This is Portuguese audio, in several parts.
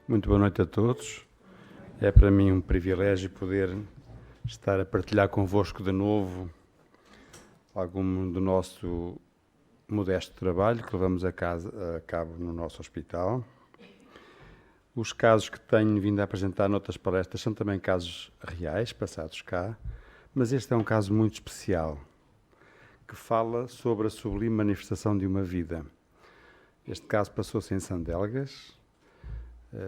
Muito boa noite a todos. É para mim um privilégio poder estar a partilhar convosco de novo algum do nosso modesto trabalho que levamos a cabo no nosso hospital. Os casos que tenho vindo a apresentar noutras palestras são também casos reais, passados cá, mas este é um caso muito especial, que fala sobre a sublime manifestação de uma vida. Este caso passou-se em Sandelgas,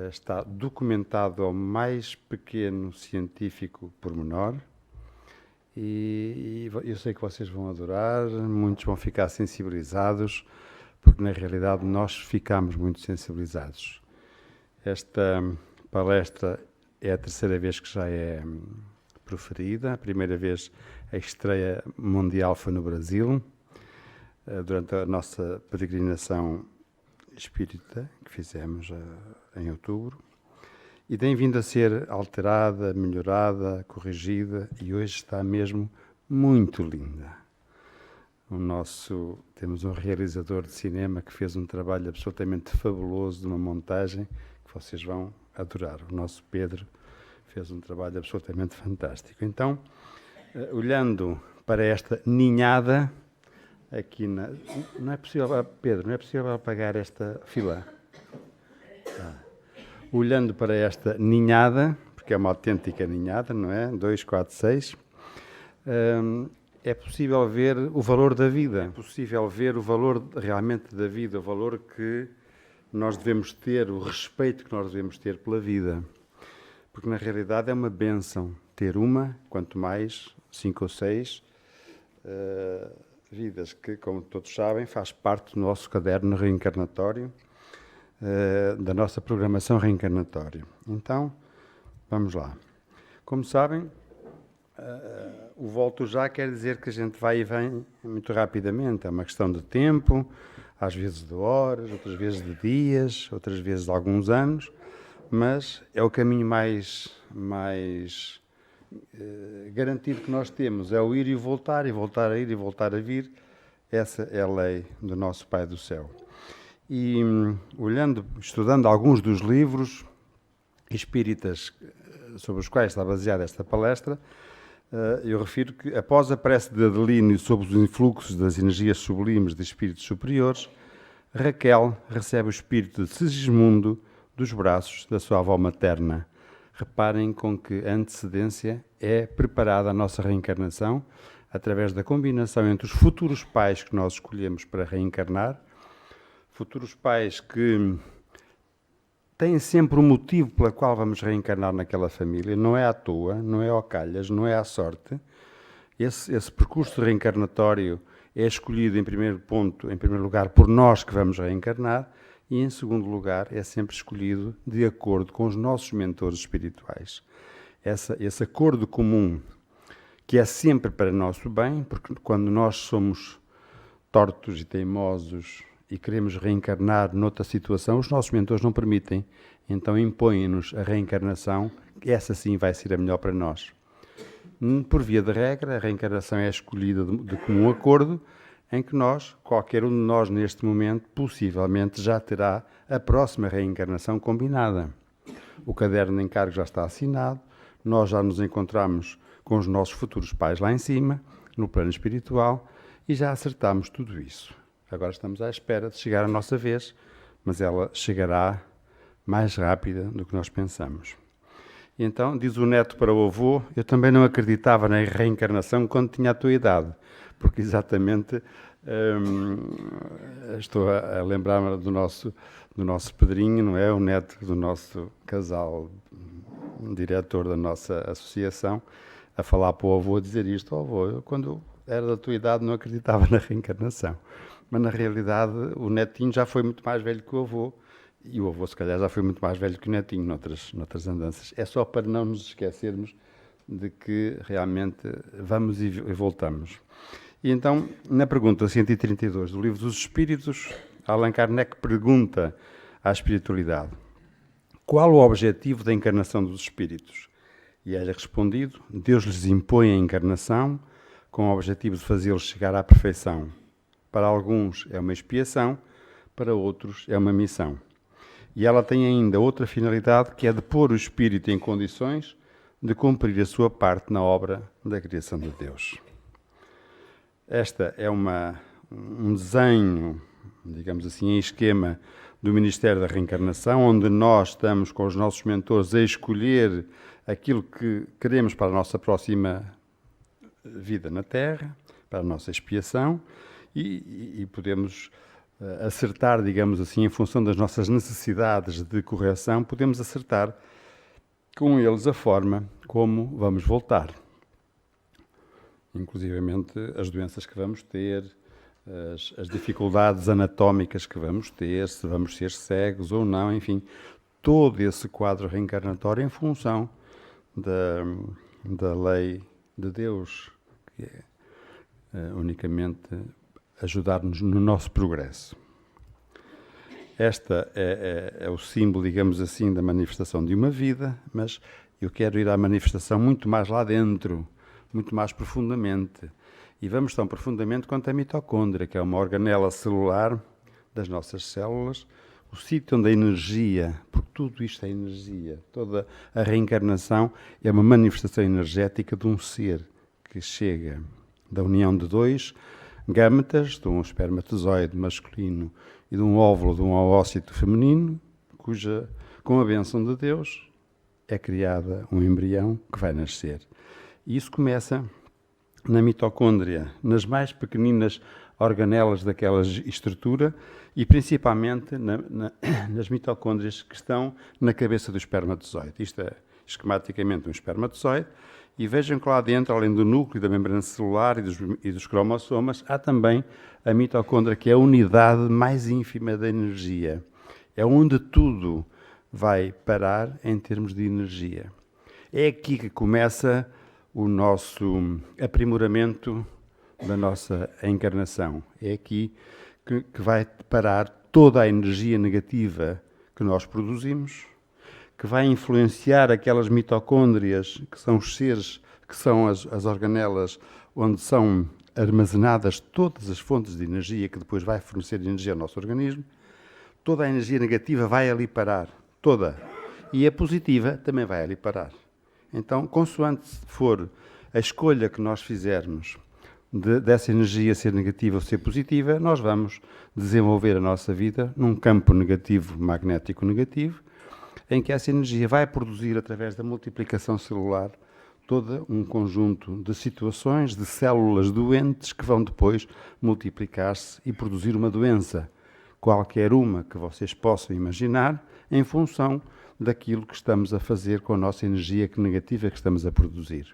está documentado ao mais pequeno científico pormenor e eu sei que vocês vão adorar, muitos vão ficar sensibilizados, porque na realidade nós ficamos muito sensibilizados. Esta palestra é a terceira vez que já é proferida. A primeira vez a estreia mundial foi no Brasil, durante a nossa peregrinação espírita que fizemos em outubro, e tem vindo a ser alterada, melhorada, corrigida, e hoje está mesmo muito linda. Temos um realizador de cinema que fez um trabalho absolutamente fabuloso de uma montagem que vocês vão adorar. O nosso Pedro fez um trabalho absolutamente fantástico. Então, olhando para esta ninhada aqui não é possível, Pedro, não é possível apagar esta fila. Olhando para esta ninhada, porque é uma autêntica ninhada, não é? 2, 4, 6, é possível ver o valor da vida, é possível ver o valor realmente da vida, o valor que nós devemos ter, o respeito que nós devemos ter pela vida. Porque na realidade é uma bênção ter uma, quanto mais 5 ou 6 vidas, que, como todos sabem, faz parte do nosso caderno reencarnatório, da nossa programação reencarnatória. Então, vamos lá. Como sabem, o volto já quer dizer que a gente vai e vem muito rapidamente. É uma questão de tempo, às vezes de horas, outras vezes de dias, outras vezes de alguns anos, mas é o caminho mais garantido que nós temos, é o ir e voltar a ir e voltar a vir. Essa é a lei do nosso Pai do Céu. E estudando alguns dos livros espíritas sobre os quais está baseada esta palestra, eu refiro que, após a prece de Adelino sobre os influxos das energias sublimes de espíritos superiores, Raquel recebe o espírito de Sigismundo dos braços da sua avó materna. Reparem com que antecedência é preparada a nossa reencarnação através da combinação entre os futuros pais que nós escolhemos para reencarnar, futuros pais que têm sempre um motivo pelo qual vamos reencarnar naquela família, não é à toa, não é ao calhas, não é à sorte. Esse percurso reencarnatório é escolhido em primeiro lugar, por nós que vamos reencarnar, e em segundo lugar é sempre escolhido de acordo com os nossos mentores espirituais. Esse acordo comum, que é sempre para nosso bem, porque quando nós somos tortos e teimosos e queremos reencarnar noutra situação, os nossos mentores não permitem, então impõem-nos a reencarnação, essa sim vai ser a melhor para nós. Por via de regra, a reencarnação é escolhida de comum acordo, em que qualquer um de nós neste momento, possivelmente já terá a próxima reencarnação combinada. O caderno de encargo já está assinado, nós já nos encontramos com os nossos futuros pais lá em cima, no plano espiritual, e já acertamos tudo isso. Agora estamos à espera de chegar a nossa vez, mas ela chegará mais rápida do que nós pensamos. E então, diz o neto para o avô, eu também não acreditava na reencarnação quando tinha a tua idade, porque exatamente estou a lembrar-me do nosso Pedrinho, não é? O neto do nosso casal, diretor da nossa associação, a falar para o avô, a dizer isto: avô, eu quando era da tua idade não acreditava na reencarnação. Mas na realidade o netinho já foi muito mais velho que o avô, e o avô se calhar já foi muito mais velho que o netinho noutras andanças. É só para não nos esquecermos de que realmente vamos e voltamos. E então, na pergunta 132 do Livro dos Espíritos, Allan Kardec pergunta à espiritualidade: qual o objetivo da encarnação dos espíritos? E é-lhe respondido: Deus lhes impõe a encarnação com o objetivo de fazê-los chegar à perfeição. Para alguns é uma expiação, para outros é uma missão. E ela tem ainda outra finalidade, que é de pôr o espírito em condições de cumprir a sua parte na obra da criação de Deus. Esta é um desenho, digamos assim, em esquema do Ministério da Reencarnação, onde nós estamos com os nossos mentores a escolher aquilo que queremos para a nossa próxima vida na Terra, para a nossa expiação, e podemos acertar, digamos assim, em função das nossas necessidades de correção, podemos acertar com eles a forma como vamos voltar. Inclusivamente as doenças que vamos ter, as dificuldades anatómicas que vamos ter, se vamos ser cegos ou não, enfim, todo esse quadro reencarnatório em função da lei de Deus, que é unicamente ajudar-nos no nosso progresso. Esta é o símbolo, digamos assim, da manifestação de uma vida, mas eu quero ir à manifestação muito mais lá dentro, muito mais profundamente. E vamos tão profundamente quanto a mitocôndria, que é uma organela celular das nossas células, o sítio onde a energia, porque tudo isto é energia, toda a reencarnação é uma manifestação energética de um ser que chega da união de dois gâmetas, de um espermatozoide masculino e de um óvulo de um oócito feminino, cuja, com a bênção de Deus, é criada um embrião que vai nascer. E isso começa na mitocôndria, nas mais pequeninas organelas daquela estrutura e principalmente nas mitocôndrias que estão na cabeça do espermatozoide. Isto é esquematicamente um espermatozoide. E vejam que lá dentro, além do núcleo, da membrana celular e dos cromossomas, há também a mitocôndria, que é a unidade mais ínfima da energia. É onde tudo vai parar em termos de energia. É aqui que começa o nosso aprimoramento da nossa encarnação. É aqui que vai parar toda a energia negativa que nós produzimos, que vai influenciar aquelas mitocôndrias, que são os seres, que são as organelas onde são armazenadas todas as fontes de energia que depois vai fornecer energia ao nosso organismo. Toda a energia negativa vai ali parar, toda. E a positiva também vai ali parar. Então, consoante for a escolha que nós fizermos dessa energia ser negativa ou ser positiva, nós vamos desenvolver a nossa vida num campo negativo, magnético negativo, em que essa energia vai produzir, através da multiplicação celular, todo um conjunto de situações, de células doentes que vão depois multiplicar-se e produzir uma doença, qualquer uma que vocês possam imaginar, em função daquilo que estamos a fazer com a nossa energia negativa que estamos a produzir.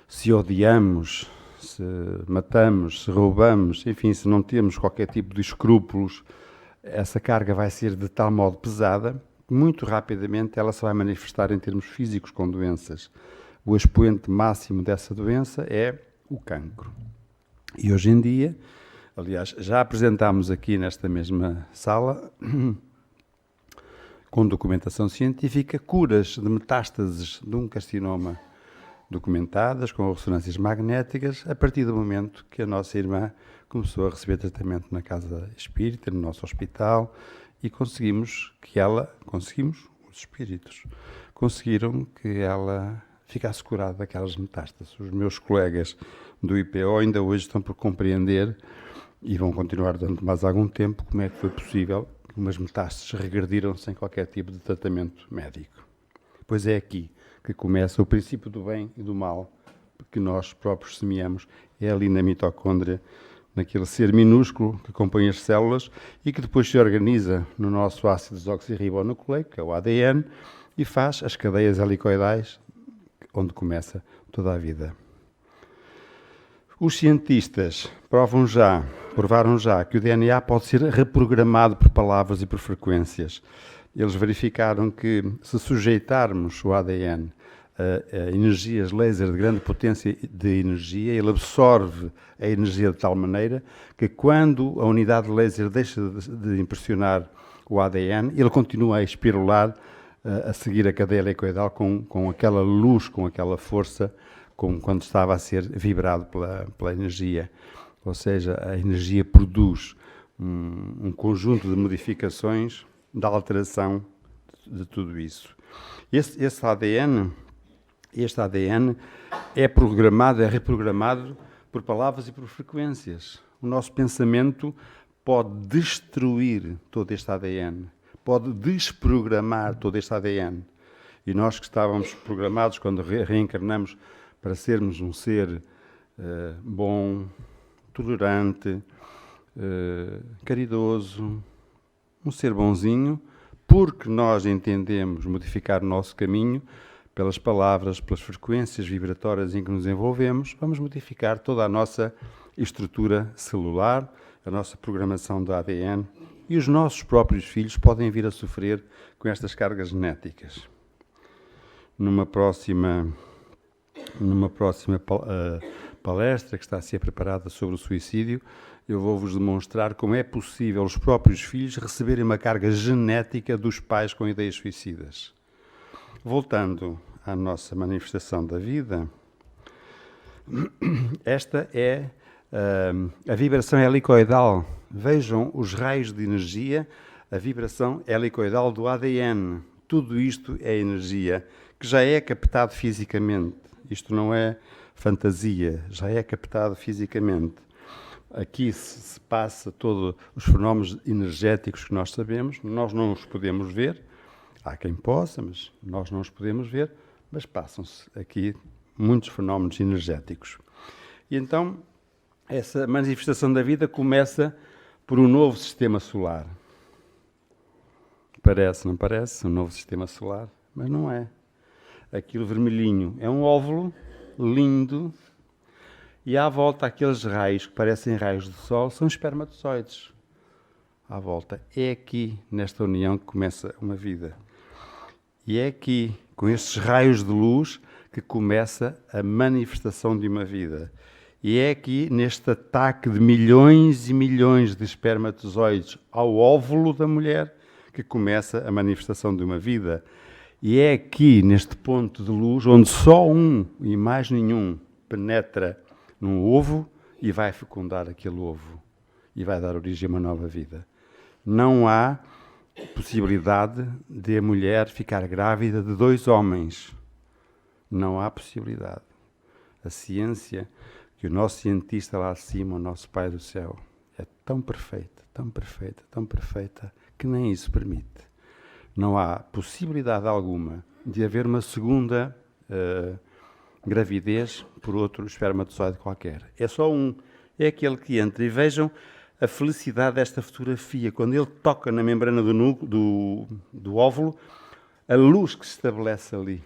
Se odiamos, se matamos, se roubamos, enfim, se não temos qualquer tipo de escrúpulos, essa carga vai ser de tal modo pesada que muito rapidamente ela se vai manifestar em termos físicos com doenças. O expoente máximo dessa doença é o cancro. E hoje em dia, aliás, já apresentámos aqui nesta mesma sala, com documentação científica, curas de metástases de um carcinoma documentadas, com ressonâncias magnéticas, a partir do momento que a nossa irmã começou a receber tratamento na casa espírita, no nosso hospital, e conseguimos, os espíritos, conseguiram que ela ficasse curada daquelas metástases. Os meus colegas do IPO ainda hoje estão por compreender, e vão continuar durante mais algum tempo, como é que foi possível que umas metástases regrediram sem qualquer tipo de tratamento médico. Pois é aqui que começa o princípio do bem e do mal que nós próprios semeamos, é ali na mitocôndria, naquele ser minúsculo que compõe as células e que depois se organiza no nosso ácido desoxirribonucleico, que é o ADN, e faz as cadeias helicoidais, onde toda a vida. Os cientistas provaram já que o DNA pode ser reprogramado por palavras e por frequências. Eles verificaram que, se sujeitarmos o ADN a energias laser de grande potência de energia, ele absorve a energia de tal maneira que, quando a unidade laser deixa de impressionar o ADN, ele continua a espirular, a seguir a cadeia helicoidal com aquela luz, com aquela força, como quando estava a ser vibrado pela energia. Ou seja, a energia produz um conjunto de modificações da alteração de tudo isso. Este ADN é programado, é reprogramado por palavras e por frequências. O nosso pensamento pode destruir todo este ADN, pode desprogramar todo este ADN. E nós que estávamos programados quando reencarnamos para sermos um ser bom, tolerante, caridoso, um ser bonzinho, porque nós entendemos modificar o nosso caminho pelas palavras, pelas frequências vibratórias em que nos envolvemos, vamos modificar toda a nossa estrutura celular, a nossa programação do ADN, e os nossos próprios filhos podem vir a sofrer com estas cargas genéticas. Numa próxima palestra que está a ser preparada sobre o suicídio, eu vou-vos demonstrar como é possível os próprios filhos receberem uma carga genética dos pais com ideias suicidas. Voltando à nossa manifestação da vida, esta é a vibração helicoidal. Vejam os raios de energia, a vibração helicoidal do ADN. Tudo isto é energia que já é captado fisicamente. Isto não é fantasia, já é captado fisicamente. Aqui se passa todos os fenómenos energéticos que nós sabemos, nós não os podemos ver, há quem possa, mas nós não os podemos ver, mas passam-se aqui muitos fenómenos energéticos. E então, essa manifestação da vida começa por um novo sistema solar. Parece, não parece? Um novo sistema solar, mas não é. Aquilo vermelhinho é um óvulo lindo, e à volta aqueles raios que parecem raios de sol são espermatozoides. À volta. É aqui, nesta união, que começa uma vida. E é aqui, com estes raios de luz, que começa a manifestação de uma vida. E é aqui, neste ataque de milhões e milhões de espermatozoides ao óvulo da mulher, que começa a manifestação de uma vida. E é aqui, neste ponto de luz, onde só um e mais nenhum penetra num ovo e vai fecundar aquele ovo e vai dar origem a uma nova vida. Não há possibilidade de a mulher ficar grávida de 2 homens. Não há possibilidade. A ciência, que o nosso cientista lá acima, o nosso Pai do Céu, é tão perfeita, tão perfeita, tão perfeita, que nem isso permite. Não há possibilidade alguma de haver uma segunda gravidez por outro espermatozoide qualquer. É só um. É aquele que entra. E vejam a felicidade desta fotografia. Quando ele toca na membrana do óvulo, a luz que se estabelece ali.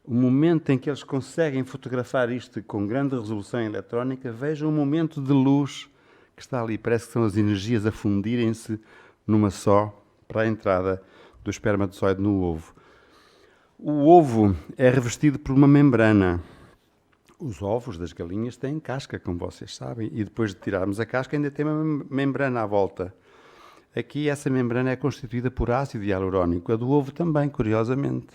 O momento em que eles conseguem fotografar isto com grande resolução eletrónica, vejam o momento de luz que está ali. Parece que são as energias a fundirem-se numa só para a entrada do espermatozoide no ovo. O ovo é revestido por uma membrana. Os ovos das galinhas têm casca, como vocês sabem, e depois de tirarmos a casca ainda tem uma membrana à volta. Aqui essa membrana é constituída por ácido hialurónico, a do ovo também, curiosamente,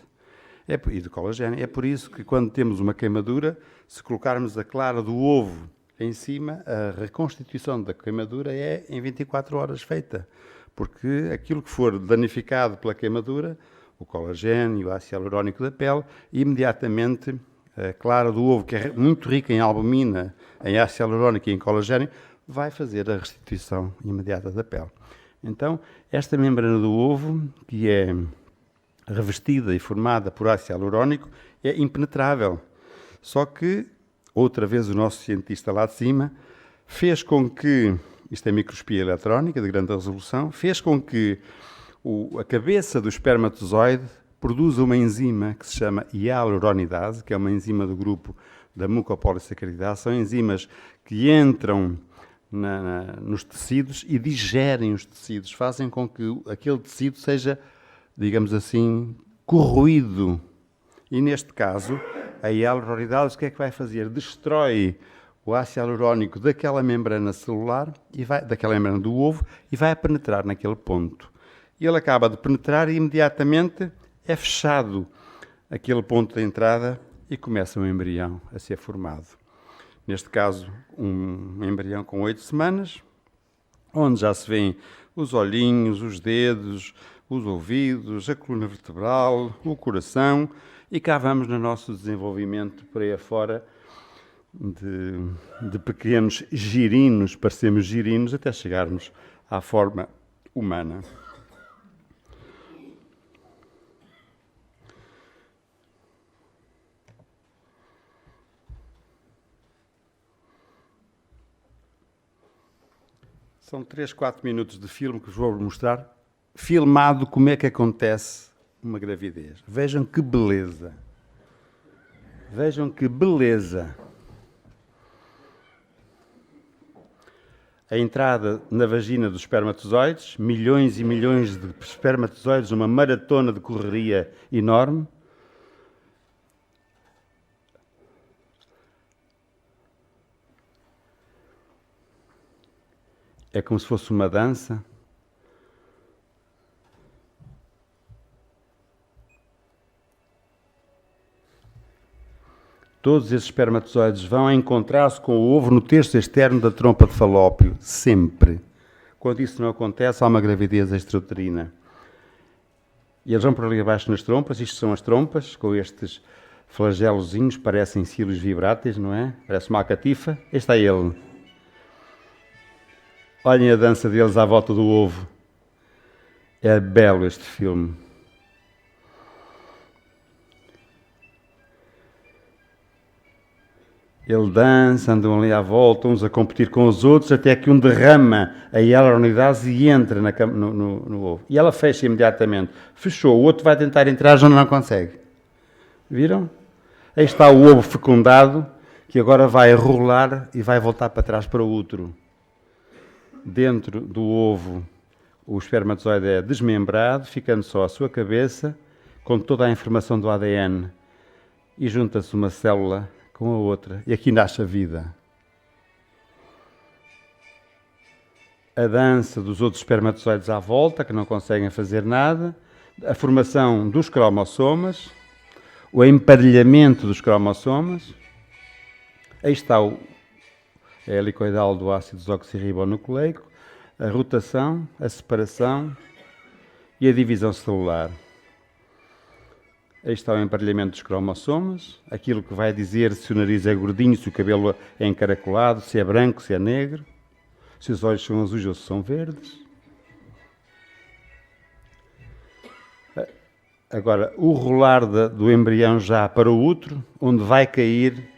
e de colagênio. É por isso que quando temos uma queimadura, se colocarmos a clara do ovo em cima, a reconstituição da queimadura é em 24 horas feita, porque aquilo que for danificado pela queimadura, o colagênio, o ácido hialurónico da pele, imediatamente a clara do ovo, que é muito rica em albumina, em ácido hialurónico e em colagênio, vai fazer a restituição imediata da pele. Então, esta membrana do ovo, que é revestida e formada por ácido hialurónico, é impenetrável. Só que, outra vez, o nosso cientista lá de cima fez com que, isto é microscopia eletrónica de grande resolução, fez com que a cabeça do espermatozoide produza uma enzima que se chama hialuronidase, que é uma enzima do grupo da mucopolissacaridase. São enzimas que entram nos tecidos e digerem os tecidos, fazem com que aquele tecido seja, digamos assim, corroído. E neste caso, a hialuronidase o que é que vai fazer? Destrói o ácido hialurónico daquela membrana celular, daquela membrana do ovo, e vai penetrar naquele ponto. E ele acaba de penetrar e imediatamente é fechado aquele ponto de entrada e começa um embrião a ser formado. Neste caso, um embrião com 8 semanas, onde já se vêem os olhinhos, os dedos, os ouvidos, a coluna vertebral, o coração, e cá vamos no nosso desenvolvimento por aí afora de pequenos girinos, parecemos girinos, até chegarmos à forma humana. São 3, 4 minutos de filme que vos vou mostrar, filmado como é que acontece uma gravidez. Vejam que beleza. Vejam que beleza. A entrada na vagina dos espermatozoides, milhões e milhões de espermatozoides, uma maratona de correria enorme. É como se fosse uma dança. Todos esses espermatozoides vão encontrar-se com o ovo no terço externo da trompa de Falópio, sempre. Quando isso não acontece, há uma gravidez extrauterina. E eles vão por ali abaixo nas trompas, isto são as trompas, com estes flagelozinhos, parecem cílios vibráteis, não é? Parece uma catifa. Este é ele. Olhem a dança deles à volta do ovo. É belo este filme. Ele dança, andam ali à volta, uns a competir com os outros, até que um derrama a hialuronidase e entra no ovo. E ela fecha imediatamente. Fechou, o outro vai tentar entrar, já não consegue. Viram? Aí está o ovo fecundado, que agora vai rolar e vai voltar para trás para o útero. Dentro do ovo, o espermatozoide é desmembrado, ficando só a sua cabeça, com toda a informação do ADN. E junta-se uma célula com a outra. E aqui nasce a vida. A dança dos outros espermatozoides à volta, que não conseguem fazer nada. A formação dos cromossomas. O emparelhamento dos cromossomas. Aí está a helicoidal do ácido desoxirribonucleico, a rotação, a separação e a divisão celular. Aí está o emparelhamento dos cromossomas, aquilo que vai dizer se o nariz é gordinho, se o cabelo é encaracolado, se é branco, se é negro, se os olhos são azuis ou se são verdes. Agora, o rolar do embrião já para o útero, onde vai cair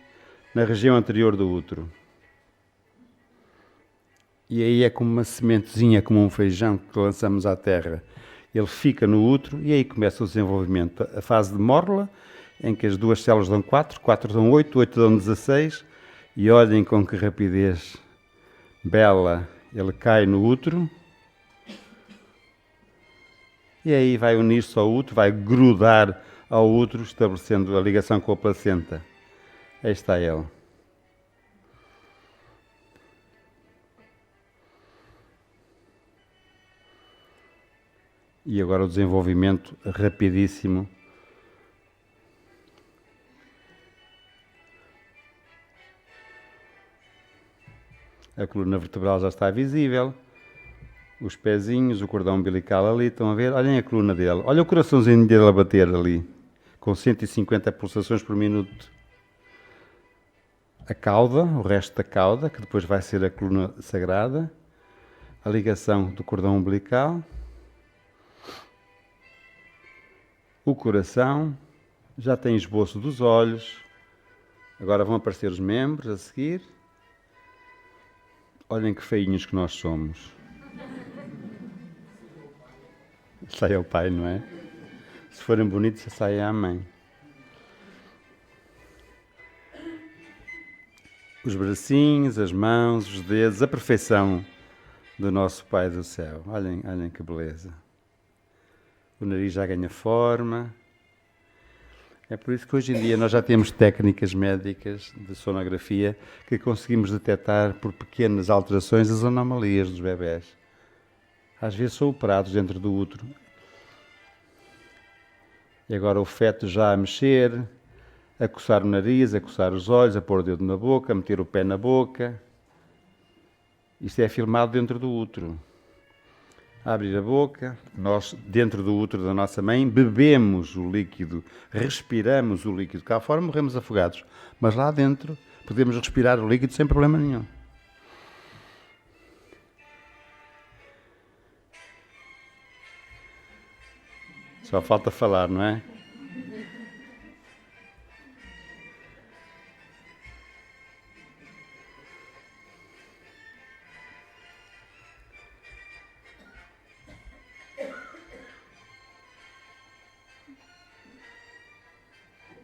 na região anterior do útero. E aí é como uma sementezinha, como um feijão que lançamos à terra. Ele fica no útero e aí começa o desenvolvimento. A fase de mórula, em que as duas células dão 4, 4 dão 8, 8 dão 16. E olhem com que rapidez bela ele cai no útero. E aí vai unir-se ao útero, vai grudar ao útero, estabelecendo a ligação com a placenta. Aí está ele. E agora o desenvolvimento rapidíssimo. A coluna vertebral já está visível. Os pezinhos, o cordão umbilical ali, estão a ver? Olhem a coluna dele. Olha o coraçãozinho dele a bater ali, com 150 pulsações por minuto. A cauda, o resto da cauda, que depois vai ser a coluna sagrada. A ligação do cordão umbilical. O coração, já tem esboço dos olhos. Agora vão aparecer os membros a seguir. Olhem que feinhos que nós somos. Sai ao pai, não é? Se forem bonitos, sai à mãe. Os bracinhos, as mãos, os dedos, a perfeição do nosso Pai do Céu. Olhem que beleza. O nariz já ganha forma. É por isso que hoje em dia nós já temos técnicas médicas de sonografia que conseguimos detectar por pequenas alterações as anomalias dos bebés. Às vezes são operados dentro do útero. E agora o feto já a mexer, a coçar o nariz, a coçar os olhos, a pôr o dedo na boca, a meter o pé na boca. Isto é filmado dentro do útero. a abrir a boca, nós, dentro do útero da nossa mãe, bebemos o líquido, respiramos o líquido. Cá fora morremos afogados, mas lá dentro podemos respirar o líquido sem problema nenhum. Só falta falar, não é?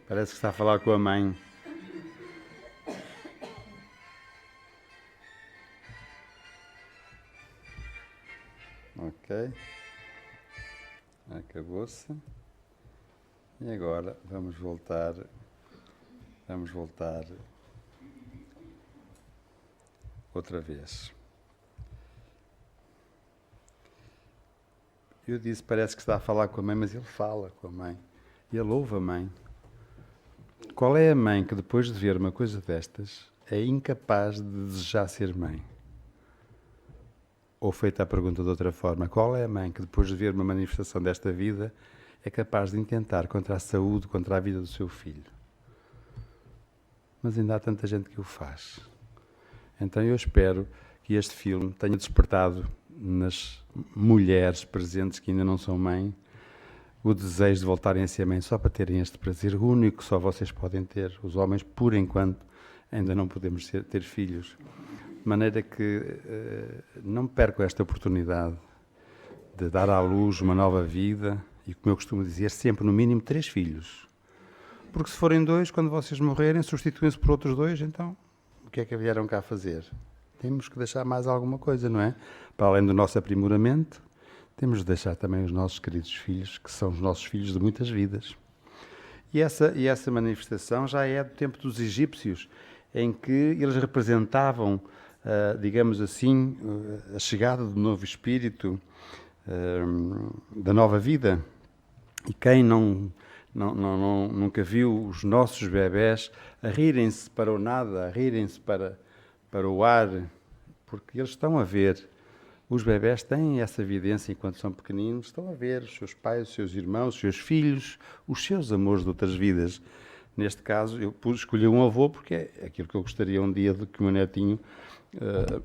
Parece que está a falar com a mãe. Ok. Acabou-se. E agora vamos voltar outra vez. Eu disse, parece que está a falar com a mãe, mas ele fala com a mãe. Ele ouve a mãe. Qual é a mãe que depois de ver uma coisa destas é incapaz de desejar ser mãe? Ou feita a pergunta de outra forma, qual é a mãe que depois de ver uma manifestação desta vida é capaz de intentar contra a saúde, contra a vida do seu filho? Mas ainda há tanta gente que o faz. Então eu espero que este filme tenha despertado nas mulheres presentes que ainda não são mãe o desejo de voltarem a ser mãe só para terem este prazer único que só vocês podem ter. Os homens, por enquanto, ainda não podemos ter filhos. De maneira que não percam esta oportunidade de dar à luz uma nova vida e, como eu costumo dizer, sempre no mínimo 3 filhos. Porque se forem 2, quando vocês morrerem, substituem-se por outros 2, então o que é que vieram cá fazer? Temos que deixar mais alguma coisa, não é? Para além do nosso aprimoramento, temos de deixar também os nossos queridos filhos, que são os nossos filhos de muitas vidas. E essa manifestação já é do tempo dos egípcios, em que eles representavam, digamos assim, a chegada do novo espírito, da nova vida. E quem nunca viu os nossos bebés a rirem-se para o nada, a rirem-se para o ar, porque eles estão a ver. Os bebés têm essa evidência enquanto são pequeninos, estão a ver os seus pais, os seus irmãos, os seus filhos, os seus amores de outras vidas. Neste caso, eu escolhi um avô porque é aquilo que eu gostaria um dia de que o meu netinho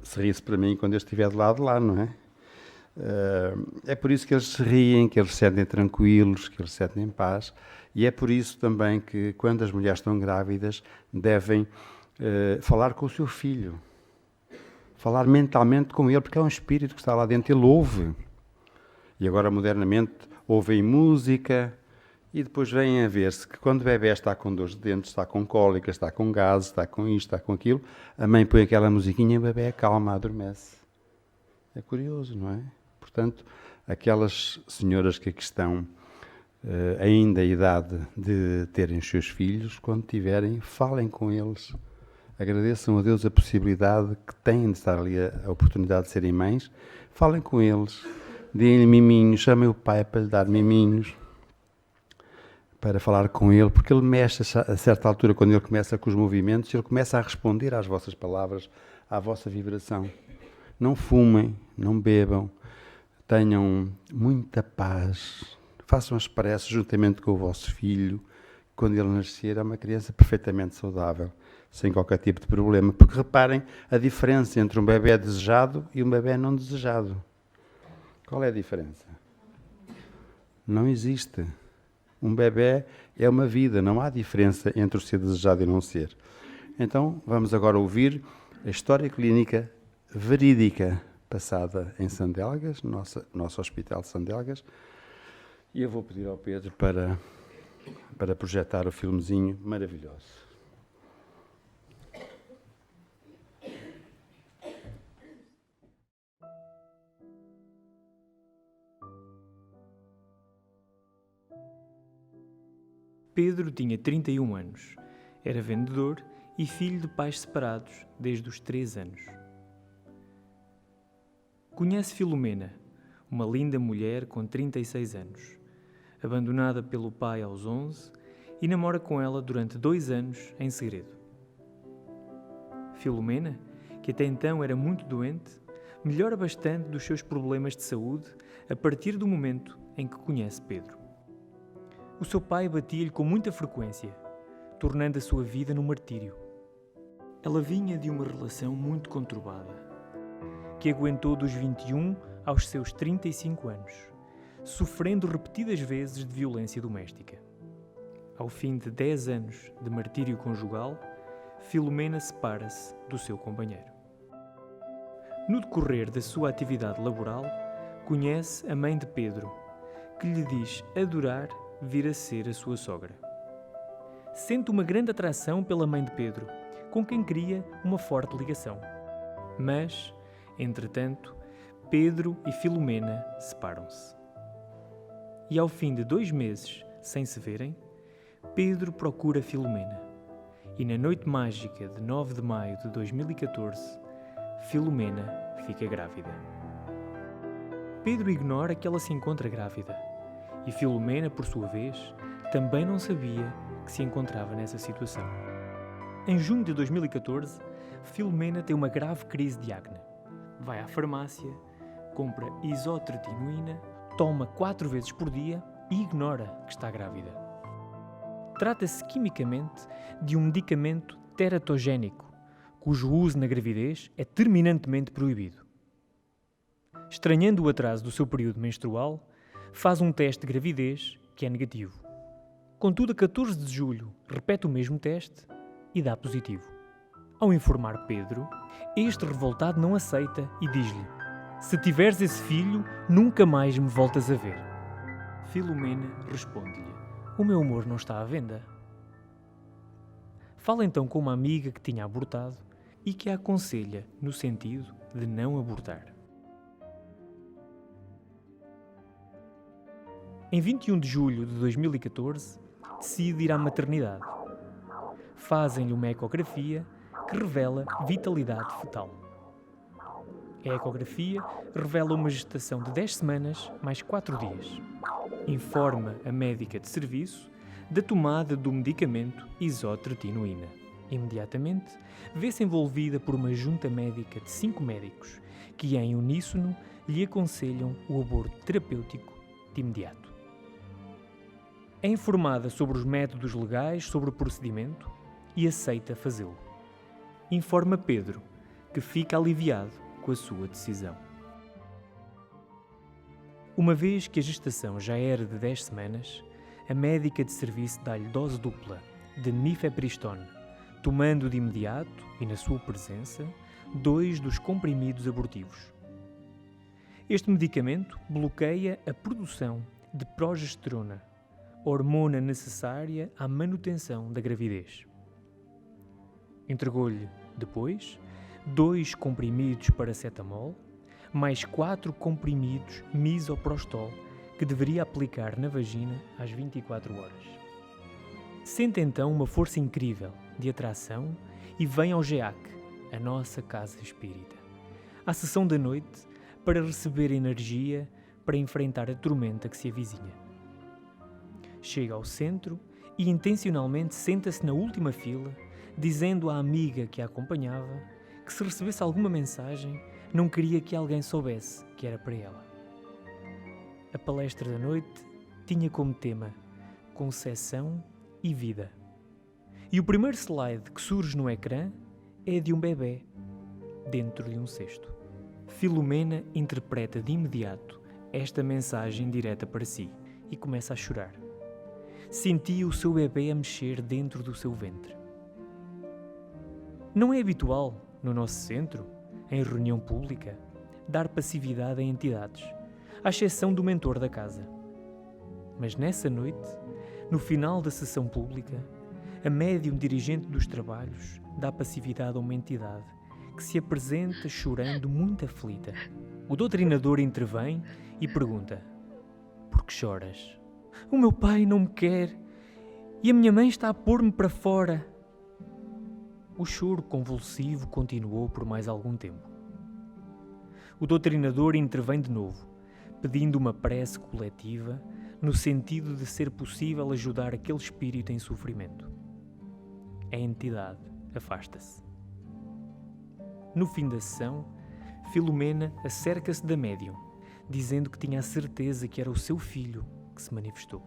se risse para mim quando eu estiver de lado lá, não é? É por isso que eles se riem, que eles se sentem tranquilos, que eles se sentem em paz. E é por isso também que, quando as mulheres estão grávidas, devem falar com o seu filho. Falar mentalmente com ele, porque é um espírito que está lá dentro, ele ouve. E agora, modernamente, ouvem música e depois vêm a ver-se que quando o bebê está com dores de dentes, está com cólica, está com gases, está com isto, está com aquilo, a mãe põe aquela musiquinha e o bebê acalma, adormece. É curioso, não é? Portanto, aquelas senhoras que aqui estão ainda a idade de terem os seus filhos, quando tiverem, falem com eles. Agradeçam a Deus a possibilidade que têm de estar ali, a oportunidade de serem mães. Falem com eles, deem-lhe miminhos, chamem o pai para lhe dar miminhos, para falar com ele, porque ele mexe a certa altura, quando ele começa com os movimentos, ele começa a responder às vossas palavras, à vossa vibração. Não fumem, não bebam, tenham muita paz, façam as preces juntamente com o vosso filho. Quando ele nascer, é uma criança perfeitamente saudável, sem qualquer tipo de problema. Porque reparem a diferença entre um bebê desejado e um bebê não desejado. Qual é a diferença? Não existe. Um bebê é uma vida, não há diferença entre o ser desejado e não ser. Então, vamos agora ouvir a história clínica verídica passada em Sandelgas, no nosso Hospital de Sandelgas. E eu vou pedir ao Pedro para projetar o filmezinho maravilhoso. Pedro tinha 31 anos, era vendedor e filho de pais separados desde os 3 anos. Conhece Filomena, uma linda mulher com 36 anos, abandonada pelo pai aos 11 e namora com ela durante 2 anos em segredo. Filomena, que até então era muito doente, melhora bastante dos seus problemas de saúde a partir do momento em que conhece Pedro. O seu pai batia-lhe com muita frequência, tornando a sua vida no martírio. Ela vinha de uma relação muito conturbada, que aguentou dos 21 aos seus 35 anos, sofrendo repetidas vezes de violência doméstica. Ao fim de 10 anos de martírio conjugal, Filomena separa-se do seu companheiro. No decorrer da sua atividade laboral, conhece a mãe de Pedro, que lhe diz adorar vir a ser a sua sogra. Sente uma grande atração pela mãe de Pedro, com quem cria uma forte ligação. Mas, entretanto, Pedro e Filomena separam-se. E ao fim de 2 meses, sem se verem, Pedro procura Filomena. E na noite mágica de 9 de maio de 2014, Filomena fica grávida. Pedro ignora que ela se encontra grávida. E Filomena, por sua vez, também não sabia que se encontrava nessa situação. Em junho de 2014, Filomena tem uma grave crise de acne. Vai à farmácia, compra isotretinoína, toma 4 vezes por dia e ignora que está grávida. Trata-se quimicamente de um medicamento teratogénico, cujo uso na gravidez é terminantemente proibido. Estranhando o atraso do seu período menstrual, faz um teste de gravidez que é negativo. Contudo, a 14 de julho, repete o mesmo teste e dá positivo. Ao informar Pedro, este revoltado não aceita e diz-lhe: "Se tiveres esse filho, nunca mais me voltas a ver." Filomena responde-lhe: "O meu amor não está à venda." Fala então com uma amiga que tinha abortado e que a aconselha no sentido de não abortar. Em 21 de julho de 2014, decide ir à maternidade. Fazem-lhe uma ecografia que revela vitalidade fetal. A ecografia revela uma gestação de 10 semanas mais 4 dias. Informa a médica de serviço da tomada do medicamento isotretinoína. Imediatamente, vê-se envolvida por uma junta médica de 5 médicos que, em uníssono, lhe aconselham o aborto terapêutico de imediato. É informada sobre os métodos legais sobre o procedimento e aceita fazê-lo. Informa Pedro, que fica aliviado com a sua decisão. Uma vez que a gestação já era de 10 semanas, a médica de serviço dá-lhe dose dupla de mifepristone, tomando de imediato, e na sua presença, 2 dos comprimidos abortivos. Este medicamento bloqueia a produção de progesterona, hormona necessária à manutenção da gravidez. Entregou-lhe, depois, 2 comprimidos paracetamol, mais 4 comprimidos misoprostol, que deveria aplicar na vagina às 24 horas. Sente então uma força incrível de atração e vem ao GEAC, a nossa casa espírita, à sessão da noite, para receber energia para enfrentar a tormenta que se avizinha. Chega ao centro e intencionalmente senta-se na última fila, dizendo à amiga que a acompanhava que, se recebesse alguma mensagem, não queria que alguém soubesse que era para ela. A palestra da noite tinha como tema Conceção e Vida. E o primeiro slide que surge no ecrã é de um bebê dentro de um cesto. Filomena interpreta de imediato esta mensagem direta para si e começa a chorar. Sentia o seu bebê a mexer dentro do seu ventre. Não é habitual, no nosso centro, em reunião pública, dar passividade a entidades, à exceção do mentor da casa. Mas nessa noite, no final da sessão pública, a médium dirigente dos trabalhos dá passividade a uma entidade que se apresenta chorando muito aflita. O doutrinador intervém e pergunta: "Por que choras?" "O meu pai não me quer e a minha mãe está a pôr-me para fora." O choro convulsivo continuou por mais algum tempo. O doutrinador intervém de novo, pedindo uma prece coletiva no sentido de ser possível ajudar aquele espírito em sofrimento. A entidade afasta-se. No fim da sessão, Filomena acerca-se da médium, dizendo que tinha a certeza que era o seu filho que se manifestou.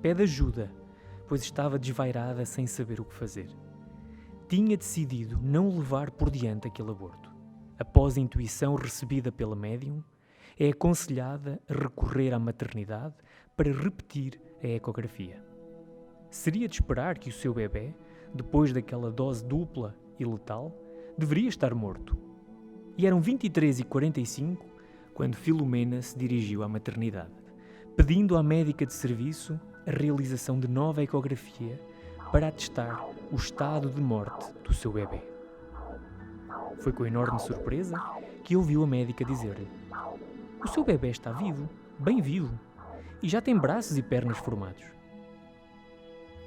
Pede ajuda, pois estava desvairada sem saber o que fazer. Tinha decidido não levar por diante aquele aborto. Após a intuição recebida pela médium, é aconselhada a recorrer à maternidade para repetir a ecografia. Seria de esperar que o seu bebê, depois daquela dose dupla e letal, deveria estar morto. E eram 23h45 quando Filomena se dirigiu à maternidade, pedindo à médica de serviço a realização de nova ecografia para atestar o estado de morte do seu bebê. Foi com enorme surpresa que ouviu a médica dizer-lhe: "O seu bebê está vivo, bem vivo, e já tem braços e pernas formados."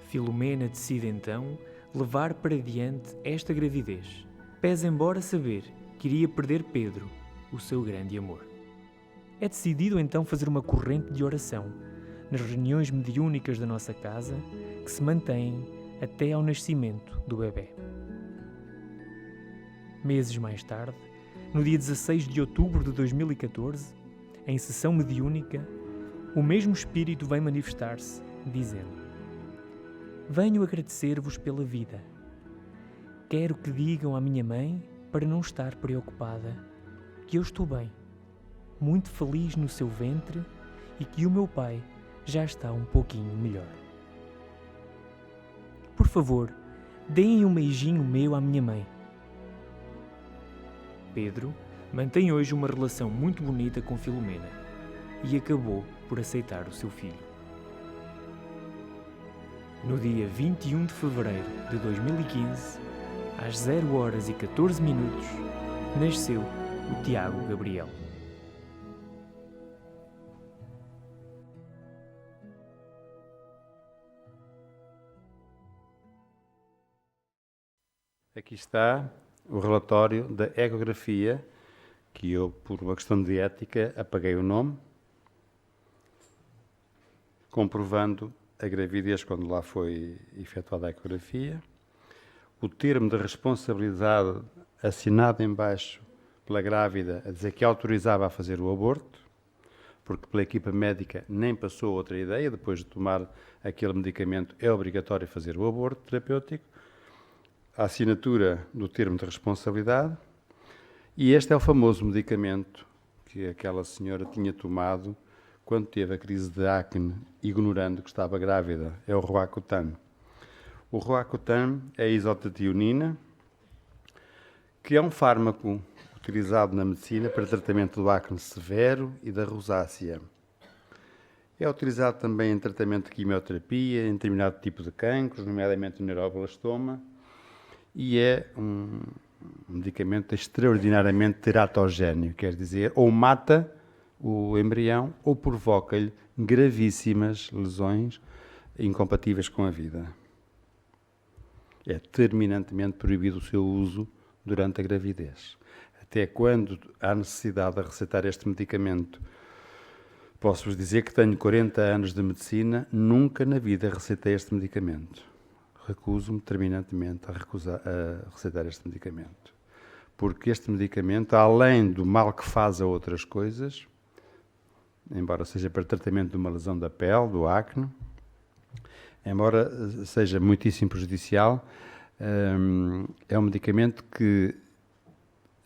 Filomena decide então levar para diante esta gravidez, pese embora saber que iria perder Pedro, o seu grande amor. É decidido então fazer uma corrente de oração nas reuniões mediúnicas da nossa casa, que se mantêm até ao nascimento do bebê. Meses mais tarde, no dia 16 de outubro de 2014, em sessão mediúnica, o mesmo espírito vem manifestar-se, dizendo: "Venho agradecer-vos pela vida. Quero que digam à minha mãe para não estar preocupada, que eu estou bem, muito feliz no seu ventre e que o meu pai já está um pouquinho melhor. Por favor, deem um beijinho meu à minha mãe." Pedro mantém hoje uma relação muito bonita com Filomena e acabou por aceitar o seu filho. No dia 21 de fevereiro de 2015, às 0h14, nasceu o Tiago Gabriel. Aqui está o relatório da ecografia, que eu, por uma questão de ética, apaguei o nome, comprovando a gravidez quando lá foi efetuada a ecografia, o termo de responsabilidade assinado em baixo pela grávida a dizer que autorizava a fazer o aborto, porque pela equipa médica nem passou outra ideia, depois de tomar aquele medicamento é obrigatório fazer o aborto terapêutico, a assinatura do termo de responsabilidade, e este é o famoso medicamento que aquela senhora tinha tomado quando teve a crise de acne, ignorando que estava grávida, é o Roacutan. O Roacutan é a isotationina, que é um fármaco utilizado na medicina para tratamento do acne severo e da rosácea. É utilizado também em tratamento de quimioterapia, em determinado tipo de cancros, nomeadamente o neuroblastoma, e é um medicamento extraordinariamente teratogéneo, quer dizer, ou mata o embrião ou provoca-lhe gravíssimas lesões incompatíveis com a vida. É terminantemente proibido o seu uso durante a gravidez. Até quando há necessidade de receitar este medicamento, posso-vos dizer que tenho 40 anos de medicina, nunca na vida receitei este medicamento. Recuso-me terminantemente a receitar este medicamento. Porque este medicamento, além do mal que faz a outras coisas, embora seja para tratamento de uma lesão da pele, do acne, embora seja muitíssimo prejudicial, é um medicamento que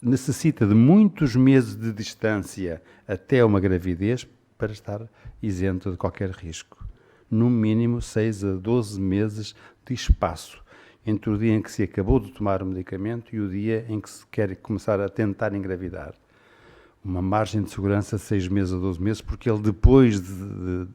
necessita de muitos meses de distância até uma gravidez para estar isento de qualquer risco. No mínimo 6 a 12 meses de espaço entre o dia em que se acabou de tomar o medicamento e o dia em que se quer começar a tentar engravidar. Uma margem de segurança de 6 meses a 12 meses, porque ele, depois de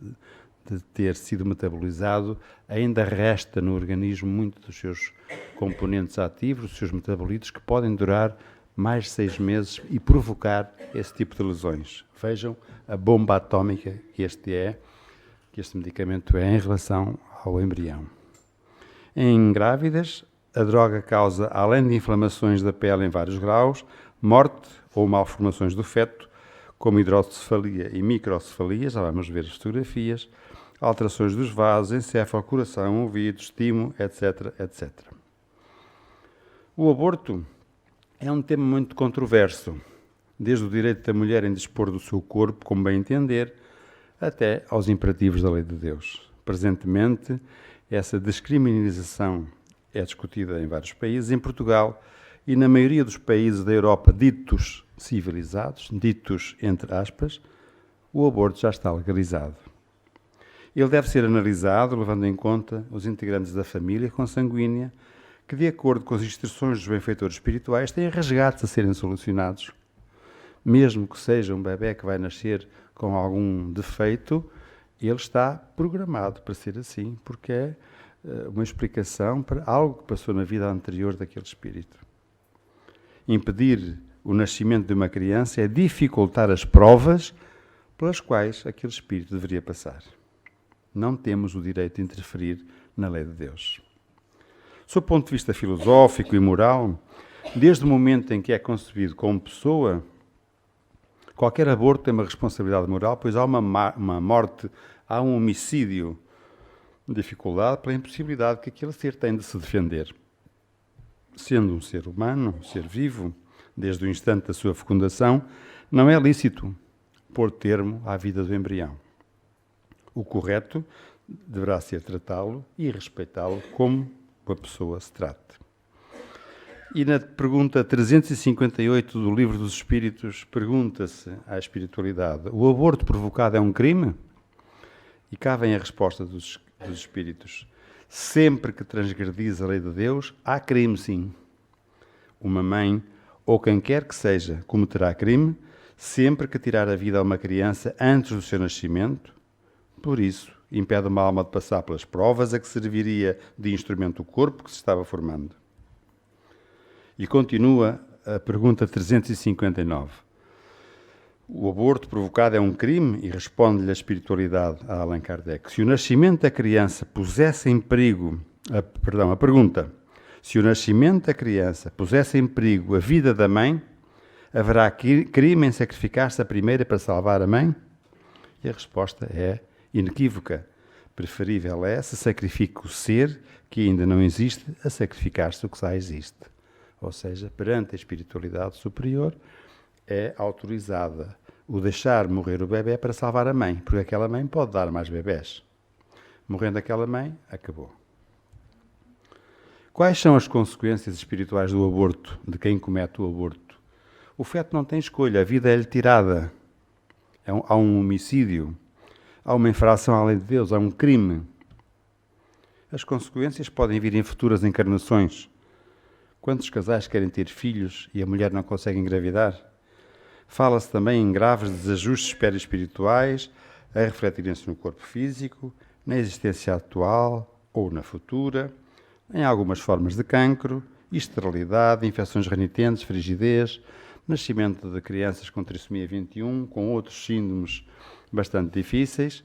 ter sido metabolizado, ainda resta no organismo muito dos seus componentes ativos, dos seus metabolitos, que podem durar mais de 6 meses e provocar esse tipo de lesões. Vejam a bomba atómica que este medicamento é em relação ao embrião. Em grávidas, a droga causa, além de inflamações da pele em vários graus, morte ou malformações do feto, como hidrocefalia e microcefalia, já vamos ver as fotografias, alterações dos vasos, encéfalo, coração, ouvidos, timo, etc., etc. O aborto É um tema muito controverso, desde o direito da mulher em dispor do seu corpo, como bem entender, até aos imperativos da lei de Deus. Presentemente, essa descriminalização é discutida em vários países. Em Portugal e na maioria dos países da Europa ditos civilizados, ditos entre aspas, o aborto já está legalizado. Ele deve ser analisado levando em conta os integrantes da família consanguínea que, de acordo com as instruções dos benfeitores espirituais, têm resgates a serem solucionados. Mesmo que seja um bebé que vai nascer com algum defeito, ele está programado para ser assim, porque é uma explicação para algo que passou na vida anterior daquele espírito. Impedir o nascimento de uma criança é dificultar as provas pelas quais aquele espírito deveria passar. Não temos o direito de interferir na lei de Deus. Sob o ponto de vista filosófico e moral, desde o momento em que é concebido como pessoa, qualquer aborto tem uma responsabilidade moral, pois há uma morte, há um homicídio, dificuldade pela impossibilidade que aquele ser tem de se defender. Sendo um ser humano, um ser vivo, desde o instante da sua fecundação, não é lícito pôr termo à vida do embrião. O correto deverá ser tratá-lo e respeitá-lo como a pessoa se trate. E na pergunta 358 do Livro dos Espíritos, pergunta-se à espiritualidade: o aborto provocado é um crime? E cá vem a resposta dos espíritos: sempre que transgredis a lei de Deus, há crime, sim. Uma mãe, ou quem quer que seja, cometerá crime sempre que tirar a vida a uma criança antes do seu nascimento. Por isso, impede uma alma de passar pelas provas a que serviria de instrumento o corpo que se estava formando. E continua a pergunta 359. O aborto provocado é um crime? E responde-lhe a espiritualidade a Allan Kardec: se o nascimento da criança pusesse em perigo... a pergunta: se o nascimento da criança pusesse em perigo a vida da mãe, haverá crime em sacrificar-se a primeira para salvar a mãe? E a resposta é inequívoca. Preferível é se sacrifica o ser que ainda não existe a sacrificar-se o que já existe. Ou seja, perante a espiritualidade superior, é autorizada o deixar morrer o bebé para salvar a mãe, porque aquela mãe pode dar mais bebés. Morrendo aquela mãe, acabou. Quais são as consequências espirituais do aborto, de quem comete o aborto? O feto não tem escolha, a vida é-lhe tirada. Há um homicídio, há uma infração à lei de Deus, há um crime. As consequências podem vir em futuras encarnações. Quantos casais querem ter filhos e a mulher não consegue engravidar? Fala-se também em graves desajustes perispirituais a refletirem-se no corpo físico, na existência atual ou na futura, em algumas formas de cancro, esterilidade, infecções renitentes, frigidez, nascimento de crianças com trissomia 21, com outros síndromes bastante difíceis,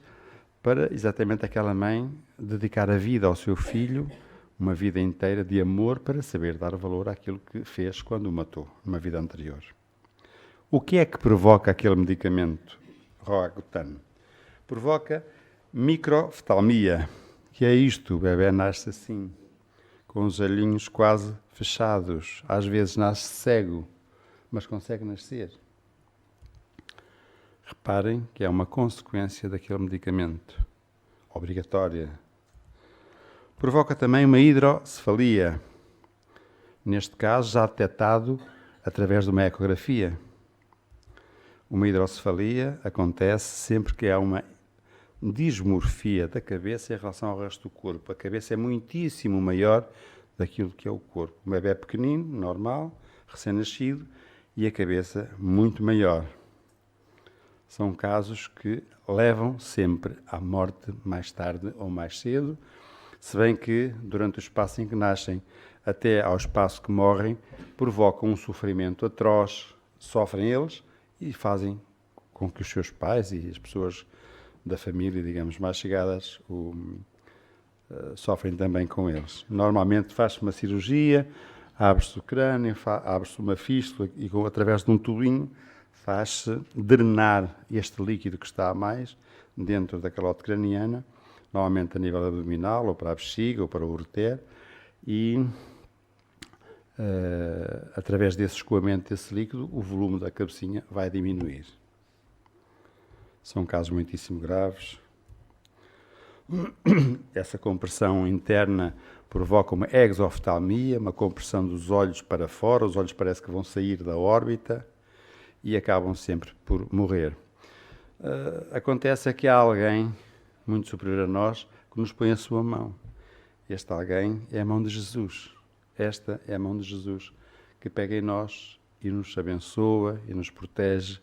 para exatamente aquela mãe dedicar a vida ao seu filho, uma vida inteira de amor, para saber dar valor àquilo que fez quando o matou, numa vida anterior. O que é que provoca aquele medicamento, Roacutan? Provoca microftalmia, que é isto: o bebê nasce assim, com os olhinhos quase fechados, às vezes nasce cego, mas consegue nascer. Reparem que é uma consequência daquele medicamento, obrigatória. Provoca também uma hidrocefalia, neste caso já detectado através de uma ecografia. Uma hidrocefalia acontece sempre que há uma dismorfia da cabeça em relação ao resto do corpo. A cabeça é muitíssimo maior daquilo que é o corpo. O bebê é pequenino, normal, recém-nascido, e a cabeça muito maior. São casos que levam sempre à morte, mais tarde ou mais cedo, se bem que, durante o espaço em que nascem até ao espaço que morrem, provocam um sofrimento atroz, sofrem eles e fazem com que os seus pais e as pessoas da família, digamos, mais chegadas, sofrem também com eles. Normalmente faz-se uma cirurgia, abre-se o crânio, abre-se uma fístula e, através de um tubinho, faz-se drenar este líquido que está a mais dentro da calote craniana, normalmente a nível abdominal, ou para a bexiga, ou para o ureter, e através desse escoamento desse líquido, o volume da cabecinha vai diminuir. São casos muitíssimo graves. Essa compressão interna provoca uma exoftalmia, uma compressão dos olhos para fora, os olhos parece que vão sair da órbita e acabam sempre por morrer. Acontece é que há alguém muito superior a nós que nos põe a sua mão. Este alguém é a mão de Jesus. Esta é a mão de Jesus que pega em nós e nos abençoa e nos protege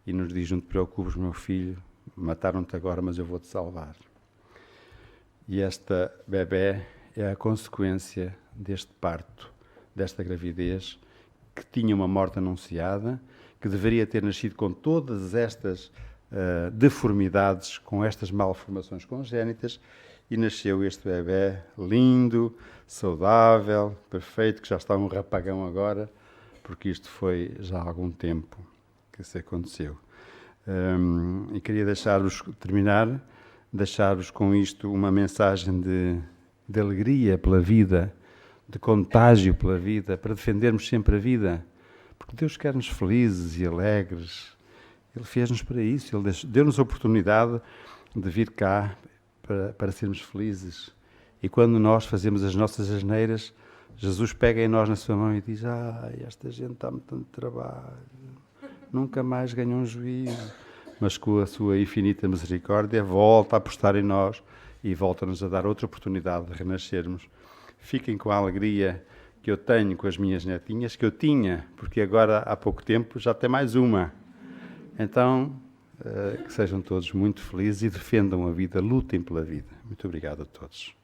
e nos diz: não te preocupes, meu filho, mataram-te agora, mas eu vou-te salvar. E esta bebé é a consequência deste parto, desta gravidez, que tinha uma morte anunciada, que deveria ter nascido com todas estas deformidades, com estas malformações congénitas, e nasceu este bebé lindo, saudável, perfeito, que já está um rapagão agora, porque isto foi já há algum tempo que isso aconteceu. E queria deixar-vos com isto uma mensagem de alegria pela vida, de contágio pela vida, para defendermos sempre a vida, porque Deus quer-nos felizes e alegres. Ele fez-nos para isso, Ele deu-nos a oportunidade de vir cá para sermos felizes. E quando nós fazemos as nossas asneiras, Jesus pega em nós na sua mão e diz: esta gente está-me tanto trabalho, nunca mais ganham um juízo. Mas com a sua infinita misericórdia volta a apostar em nós e volta-nos a dar outra oportunidade de renascermos. Fiquem com a alegria que eu tenho com as minhas netinhas, que eu tinha, porque agora há pouco tempo já tem mais uma. Então, que sejam todos muito felizes e defendam a vida, lutem pela vida. Muito obrigado a todos.